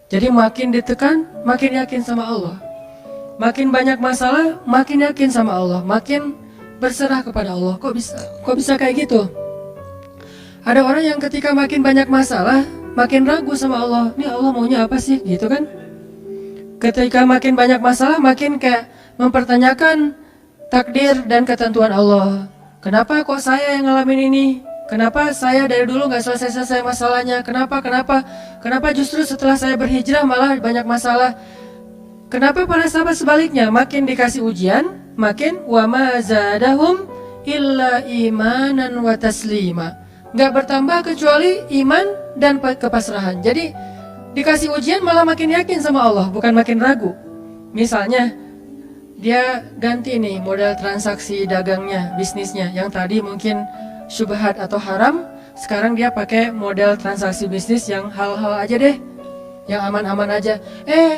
Jadi makin ditekan, makin yakin sama Allah. Makin banyak masalah, makin yakin sama Allah, makin berserah kepada Allah. Kok bisa kayak gitu? Ada orang yang ketika makin banyak masalah, makin ragu sama Allah. Ini Allah maunya apa sih? Gitu kan? Ketika makin banyak masalah, makin kayak mempertanyakan takdir dan ketentuan Allah. Kenapa kok saya yang ngalamin ini? Kenapa saya dari dulu gak selesai-selesai masalahnya? Kenapa justru setelah saya berhijrah malah banyak masalah? Kenapa para sahabat sebaliknya? Makin dikasih ujian, makin wa ma zadahum illa imanan wa taslima. Gak bertambah kecuali iman dan kepasrahan. Jadi dikasih ujian malah makin yakin sama Allah, bukan makin ragu. Misalnya dia ganti nih model transaksi dagangnya, bisnisnya. Yang tadi mungkin syubhat atau haram, sekarang dia pakai model transaksi bisnis yang halal aja deh, yang aman-aman aja.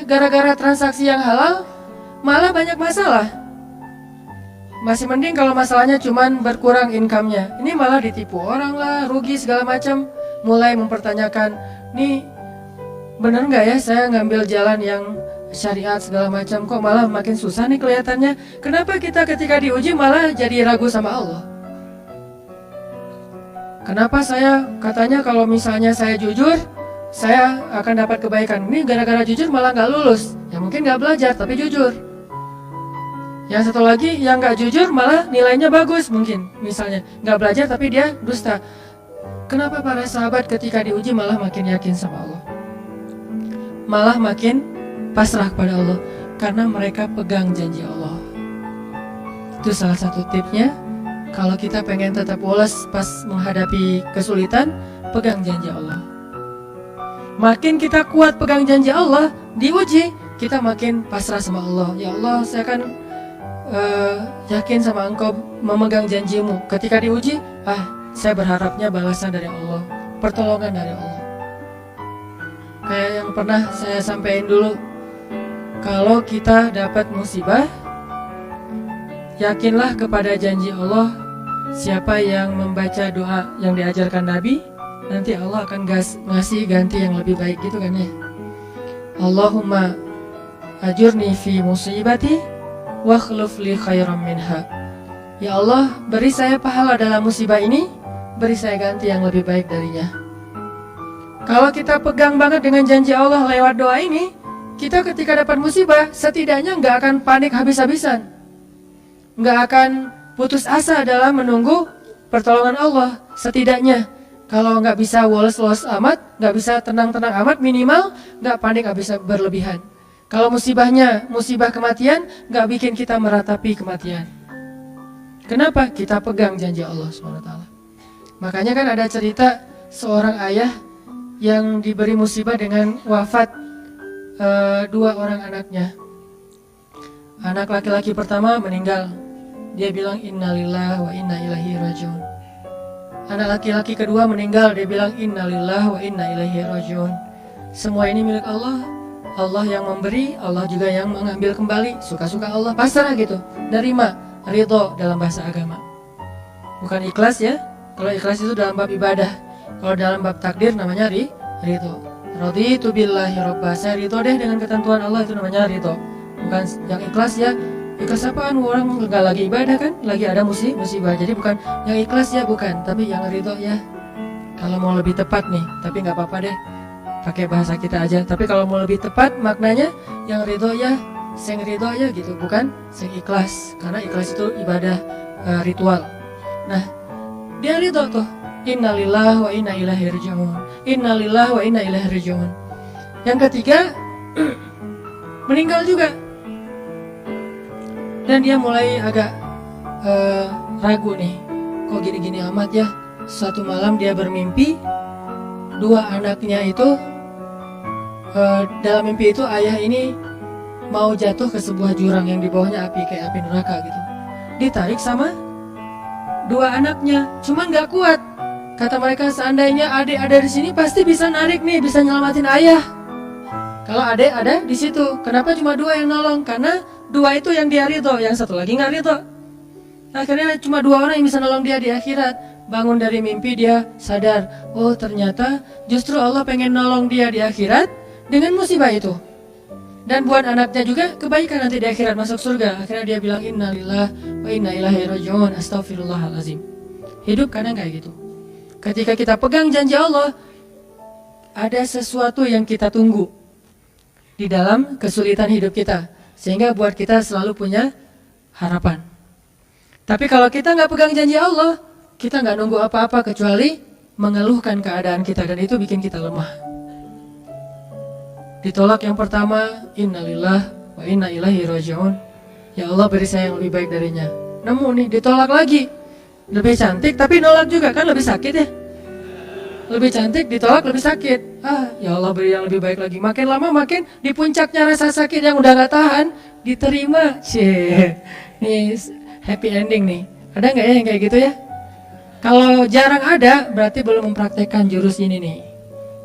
Gara-gara transaksi yang halal malah banyak masalah. Masih mending kalau masalahnya cuman berkurang income-nya. Ini malah ditipu orang lah, rugi segala macam. Mulai mempertanyakan, nih bener nggak ya saya ngambil jalan yang syariat segala macam, kok malah makin susah nih kelihatannya. Kenapa kita ketika diuji malah jadi ragu sama Allah? Kenapa saya katanya kalau misalnya saya jujur, saya akan dapat kebaikan. Ini gara-gara jujur malah nggak lulus. Ya mungkin nggak belajar tapi jujur. Yang satu lagi yang nggak jujur malah nilainya bagus mungkin. Misalnya nggak belajar tapi dia dusta. Kenapa para sahabat ketika diuji malah makin yakin sama Allah? Malah makin pasrah kepada Allah. Karena mereka pegang janji Allah. Itu salah satu tipsnya. Kalau kita pengen tetap woles pas menghadapi kesulitan, pegang janji Allah. Makin kita kuat pegang janji Allah, diuji, kita makin pasrah sama Allah. Ya Allah, saya akan yakin sama Engkau memegang janjimu. Ketika diuji, saya berharapnya balasan dari Allah, pertolongan dari Allah. Kayak yang pernah saya sampaikan dulu, kalau kita dapat musibah, yakinlah kepada janji Allah. Siapa yang membaca doa yang diajarkan Nabi, nanti Allah akan ngasih ganti yang lebih baik gitu kan ya. Allahumma ajurni fi musibati wa khluf li khairan minha. Ya Allah, beri saya pahala dalam musibah ini, beri saya ganti yang lebih baik darinya. Kalau kita pegang banget dengan janji Allah lewat doa ini, kita ketika dapat musibah setidaknya nggak akan panik habis-habisan, nggak akan putus asa dalam menunggu pertolongan Allah. Setidaknya kalau nggak bisa woles-woles amat, nggak bisa tenang-tenang amat, minimal nggak panik habis berlebihan. Kalau musibahnya musibah kematian, nggak bikin kita meratapi kematian. Kenapa? Kita pegang janji Allah SWT. Makanya kan ada cerita seorang ayah yang diberi musibah dengan wafat dua orang anaknya. Anak laki-laki pertama meninggal. Dia bilang innalillahi wa inna ilaihi rajiun. Anak laki-laki kedua meninggal. Dia bilang innalillahi wa inna ilaihi rajiun. Semua ini milik Allah. Allah yang memberi, Allah juga yang mengambil kembali. Suka-suka Allah, pasrah gitu. Nerima, ridho dalam bahasa agama. Bukan ikhlas ya. Kalau ikhlas itu dalam bab ibadah. Kalau dalam bab takdir namanya ridho. Raditu billahi robba. Saya ridho deh dengan ketentuan Allah, itu namanya ridho. Bukan yang ikhlas ya. Ikhlas apaan? Orang nggak lagi ibadah kan? Lagi ada musibah. Jadi bukan yang ikhlas ya, bukan. Tapi yang ridho ya. Kalau mau lebih tepat nih, tapi nggak apa-apa deh, pakai bahasa kita aja. Tapi kalau mau lebih tepat maknanya, yang ridho ya, sing ridho ya gitu, bukan sing ikhlas. Karena ikhlas itu ibadah ritual. Nah, dia ridho tuh. Innalillahi wa inna ilaihi rajiun. Innalillahi wa inna ilaihi rajiun. Yang ketiga meninggal juga. Dan dia mulai agak ragu nih, kok gini-gini amat ya. Suatu malam dia bermimpi, dua anaknya itu dalam mimpi itu ayah ini mau jatuh ke sebuah jurang yang di bawahnya api, kayak api neraka gitu. Ditarik sama dua anaknya, cuman gak kuat. Kata mereka, seandainya adik ada di sini pasti bisa narik nih, bisa nyelamatin ayah. Kalau adik ada di situ, kenapa cuma dua yang nolong? Karena dua itu yang dia ridho, yang satu lagi nggak ridho. Akhirnya cuma dua orang yang bisa nolong dia di akhirat. Bangun dari mimpi dia sadar, oh ternyata justru Allah pengen nolong dia di akhirat dengan musibah itu. Dan buat anaknya juga kebaikan nanti di akhirat masuk surga. Akhirnya dia bilang innalillah wa inna ilaihi raji'un, astaghfirullahalazim. Hidup kadang kayak gitu. Ketika kita pegang janji Allah, ada sesuatu yang kita tunggu di dalam kesulitan hidup kita, sehingga buat kita selalu punya harapan. Tapi kalau kita nggak pegang janji Allah, kita nggak nunggu apa-apa kecuali mengeluhkan keadaan kita, dan itu bikin kita lemah. Ditolak yang pertama, innalillah wa inna ilaihi raji'un. Ya Allah, beri saya yang lebih baik darinya. Nemu nih, ditolak lagi. Lebih cantik tapi nolak juga, kan lebih sakit ya. Lebih cantik ditolak lebih sakit. Ya Allah, beri yang lebih baik lagi. Makin lama makin di puncaknya rasa sakit yang udah gak tahan, diterima. Nih happy ending nih. Ada gak ya yang kayak gitu ya? Kalau jarang ada, berarti belum mempraktekkan jurus ini nih.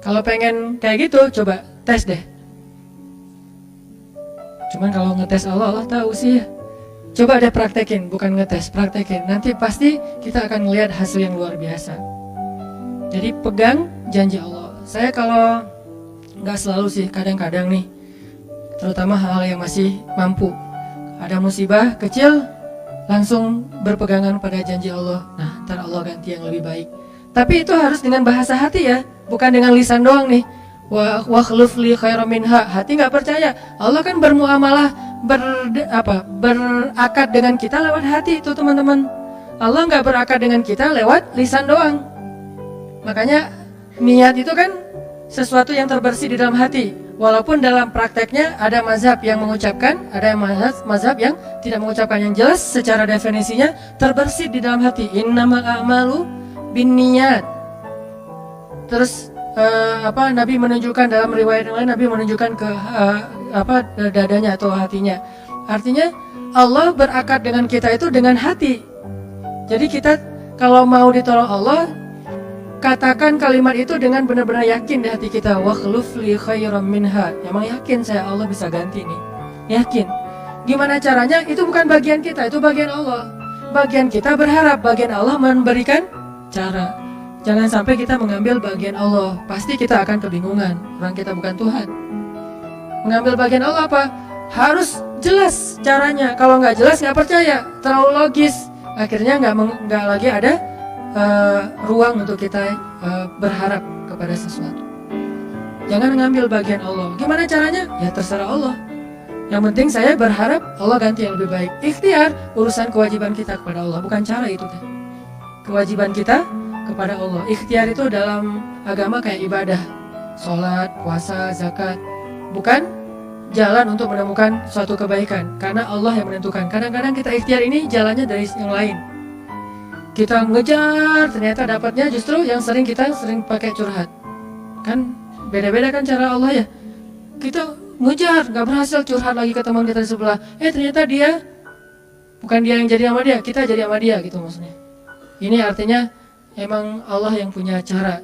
Kalau pengen kayak gitu, coba tes deh. Cuman kalau ngetes Allah tahu sih ya. Coba deh praktekin, bukan ngetes, praktekin. Nanti pasti kita akan melihat hasil yang luar biasa. Jadi pegang janji Allah. Saya kalau nggak selalu sih, kadang-kadang nih, terutama hal-hal yang masih mampu, ada musibah kecil, langsung berpegangan pada janji Allah. Nah, ntar Allah ganti yang lebih baik. Tapi itu harus dengan bahasa hati ya, bukan dengan lisan doang nih. Wa khluf li khairan minha. Hati nggak percaya. Allah kan bermuamalah, berakad dengan kita lewat hati itu teman-teman. Allah nggak berakad dengan kita lewat lisan doang. Makanya niat itu kan sesuatu yang terbersih di dalam hati. Walaupun dalam prakteknya ada mazhab yang mengucapkan, ada mazhab yang tidak mengucapkan. Yang jelas secara definisinya terbersih di dalam hati. Innamal a'malu binniyat. Terus Nabi menunjukkan dalam riwayat yang lain, Nabi menunjukkan ke dadanya atau hatinya. Artinya Allah berakad dengan kita itu dengan hati. Jadi kita kalau mau ditolong Allah, katakan kalimat itu dengan benar-benar yakin di hati kita. Wa khluf li khairan minha. Emang yakin saya Allah bisa ganti nih. Yakin. Gimana caranya? Itu bukan bagian kita, itu bagian Allah. Bagian kita berharap, bagian Allah memberikan cara. Jangan sampai kita mengambil bagian Allah. Pasti kita akan kebingungan. Orang kita bukan Tuhan. Mengambil bagian Allah apa? Harus jelas caranya. Kalau nggak jelas, nggak percaya. Terlalu logis. Akhirnya nggak lagi ada ruang untuk kita berharap kepada sesuatu. Jangan mengambil bagian Allah. Gimana caranya? Ya terserah Allah. Yang penting saya berharap Allah ganti yang lebih baik. Ikhtiar, urusan kewajiban kita kepada Allah. Bukan cara itu kan. Kewajiban kita kepada Allah. Ikhtiar itu dalam agama kayak ibadah, sholat, puasa, zakat, bukan jalan untuk menemukan suatu kebaikan, karena Allah yang menentukan. Kadang-kadang kita ikhtiar ini jalannya dari yang lain. Kita ngejar, ternyata dapatnya justru yang sering pakai curhat. Kan beda-beda kan cara Allah ya. Kita ngejar, gak berhasil, curhat lagi ke teman kita di sebelah. Ternyata dia bukan dia yang jadi sama dia, kita jadi sama dia gitu maksudnya. Ini artinya emang Allah yang punya cara,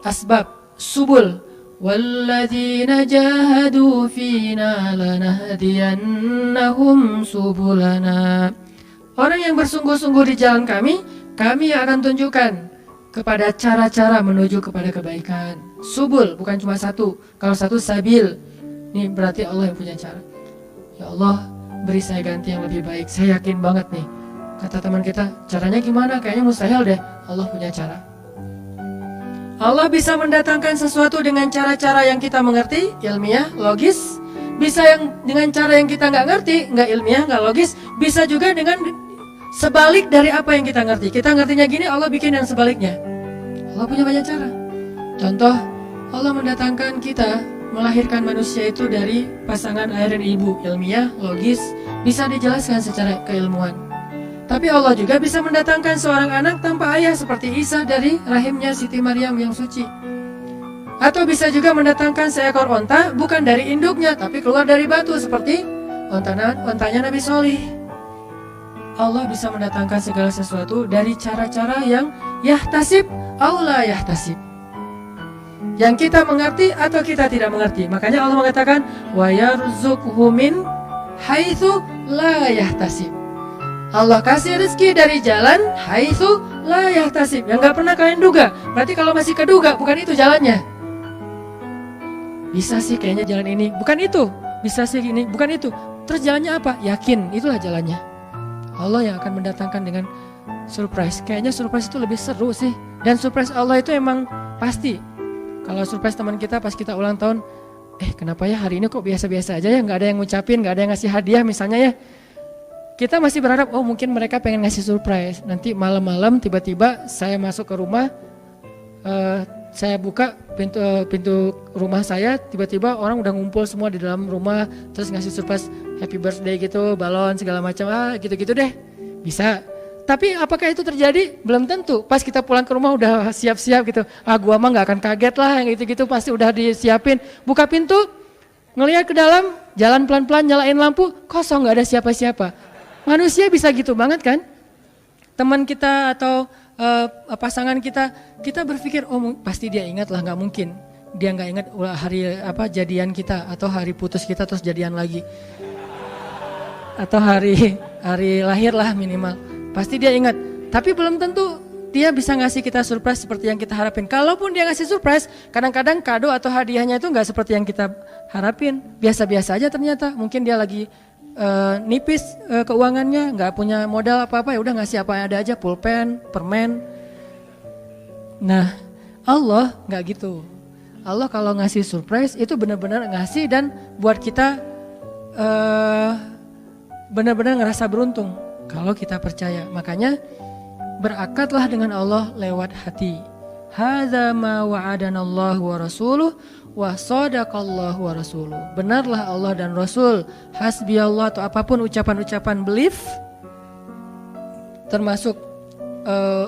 asbab, subul. Walladzina jahadu fina lanahdiyannahum subulana. Orang yang bersungguh-sungguh di jalan kami akan tunjukkan kepada cara-cara menuju kepada kebaikan. Subul, bukan cuma satu. Kalau satu sabil, ini berarti Allah yang punya cara. Ya Allah, beri saya ganti yang lebih baik. Saya yakin banget nih. Kata teman kita, caranya gimana? Kayaknya mustahil deh. Allah punya cara. Allah bisa mendatangkan sesuatu dengan cara-cara yang kita mengerti, ilmiah, logis. Bisa yang dengan cara yang kita nggak ngerti, nggak ilmiah, nggak logis. Bisa juga dengan sebalik dari apa yang kita ngerti. Kita ngertinya gini, Allah bikin yang sebaliknya. Allah punya banyak cara. Contoh, Allah mendatangkan kita, melahirkan manusia itu dari pasangan ayah dan ibu. Ilmiah, logis, bisa dijelaskan secara keilmuan. Tapi Allah juga bisa mendatangkan seorang anak tanpa ayah seperti Isa dari rahimnya Siti Maryam yang suci. Atau bisa juga mendatangkan seekor onta bukan dari induknya tapi keluar dari batu seperti ontanya Nabi Solih. Allah bisa mendatangkan segala sesuatu dari cara-cara yang yahtasib aula yahtasib, yang kita mengerti atau kita tidak mengerti. Makanya Allah mengatakan wa yarzuqhu min haitsu la yahtasib. Allah kasih rezeki dari jalan haitsu la yahtasib, yang gak pernah kalian duga. Berarti kalau masih keduga, bukan itu jalannya. bisa sih kayaknya jalan ini, bukan itu. Bisa sih ini, bukan itu. Terus jalannya apa? Yakin, itulah jalannya. Allah yang akan mendatangkan dengan surprise. Kayaknya surprise itu lebih seru sih. Dan surprise Allah itu emang pasti. Kalau surprise teman kita pas kita ulang tahun, kenapa ya hari ini kok biasa-biasa aja ya, nggak ada yang ngucapin, nggak ada yang ngasih hadiah misalnya ya. Kita masih berharap, mungkin mereka pengen ngasih surprise. Nanti malam-malam tiba-tiba saya masuk ke rumah, saya buka pintu rumah saya, tiba-tiba orang udah ngumpul semua di dalam rumah, terus ngasih surprise happy birthday gitu, balon segala macam, gitu-gitu deh. Bisa. Tapi apakah itu terjadi? Belum tentu. Pas kita pulang ke rumah udah siap-siap gitu. Gua mah nggak akan kaget lah, yang gitu-gitu pasti udah disiapin. Buka pintu, ngelihat ke dalam, jalan pelan-pelan, nyalain lampu, kosong, nggak ada siapa-siapa. Manusia bisa gitu banget kan? Teman kita atau pasangan kita berpikir, pasti dia ingat lah, nggak mungkin dia nggak ingat hari jadian kita atau hari putus kita terus jadian lagi, atau hari lahir lah minimal. Pasti dia ingat, tapi belum tentu dia bisa ngasih kita surprise seperti yang kita harapin. Kalaupun dia ngasih surprise, kadang-kadang kado atau hadiahnya itu nggak seperti yang kita harapin. Biasa-biasa aja ternyata. Mungkin dia lagi nipis keuangannya, nggak punya modal apa-apa, ya udah ngasih apa yang ada aja, pulpen, permen. Nah, Allah nggak gitu. Allah kalau ngasih surprise itu benar-benar ngasih dan buat kita benar-benar ngerasa beruntung. Kalau kita percaya, makanya berakatlah dengan Allah lewat hati. Hadza ma wa'adanallahu wa rasuluh wa sadaqallahu wa rasuluh. Benarlah Allah dan Rasul. Hasbiyallah atau apapun ucapan-ucapan belief, termasuk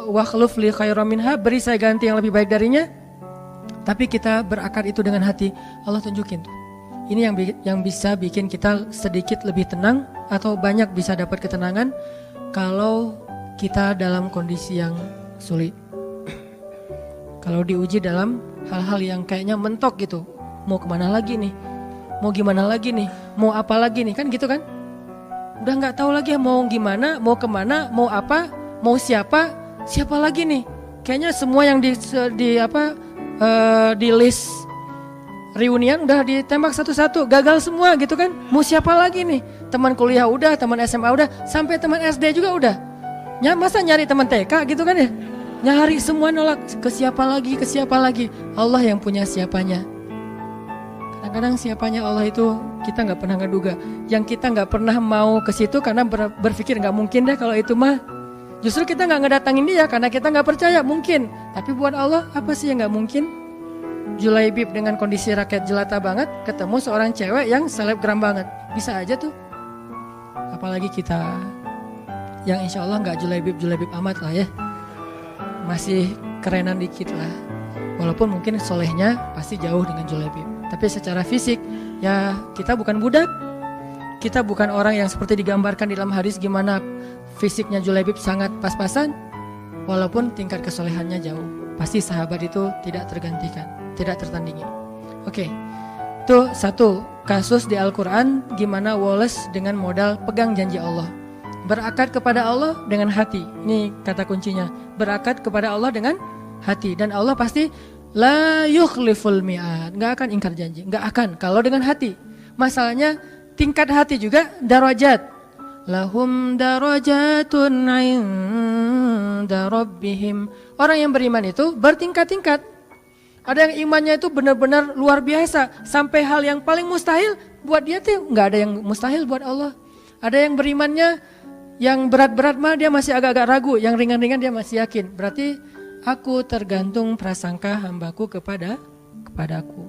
wa khluf li khairam minha, beri saya ganti yang lebih baik darinya. Tapi kita berakad itu dengan hati. Allah tunjukin tuh. Ini yang bisa bikin kita sedikit lebih tenang atau banyak bisa dapat ketenangan kalau kita dalam kondisi yang sulit. Kalau diuji dalam hal-hal yang kayaknya mentok gitu. Mau kemana lagi nih? Mau gimana lagi nih? Mau apa lagi nih? Kan gitu kan? Udah gak tahu lagi mau gimana, mau kemana, mau apa, mau siapa lagi nih? Kayaknya semua yang di list reunian udah ditembak satu-satu, gagal semua gitu kan. Mau siapa lagi nih? Teman kuliah udah, teman SMA udah, sampai teman SD juga udah. Masa nyari teman TK gitu kan ya? Nyari semua nolak, ke siapa lagi? Allah yang punya siapanya. Kadang-kadang siapanya Allah itu kita nggak pernah ngeduga. Yang kita nggak pernah mau ke situ karena berpikir nggak mungkin deh kalau itu mah. Justru kita nggak ngedatangin dia karena kita nggak percaya mungkin. Tapi buat Allah apa sih yang nggak mungkin? Julaibib dengan kondisi rakyat jelata banget ketemu seorang cewek yang selebgram banget, bisa aja tuh. Apalagi kita yang insya Allah nggak Julaibib amat lah ya, masih kerenan dikit lah. Walaupun mungkin solehnya pasti jauh dengan Julaibib, tapi secara fisik ya kita bukan budak, kita bukan orang yang seperti digambarkan di dalam hadis gimana fisiknya Julaibib sangat pas-pasan. Walaupun tingkat kesolehannya jauh, pasti sahabat itu tidak tergantikan, tidak tertandingi. Oke, itu satu kasus di Al-Quran gimana Wallace dengan modal pegang janji Allah. Berakad kepada Allah dengan hati. Ini kata kuncinya, berakad kepada Allah dengan hati. Dan Allah pasti la yukhliful mi'ad, gak akan ingkar janji, gak akan kalau dengan hati. Masalahnya tingkat hati juga darajat. Lahum darajatun 'inda rabbihim. Orang yang beriman itu bertingkat-tingkat. Ada yang imannya itu benar-benar luar biasa, sampai hal yang paling mustahil buat dia tuh nggak ada yang mustahil buat Allah. Ada yang berimannya yang berat-berat mah dia masih agak-agak ragu, yang ringan-ringan dia masih yakin. Berarti aku tergantung prasangka hambaku kepadaku.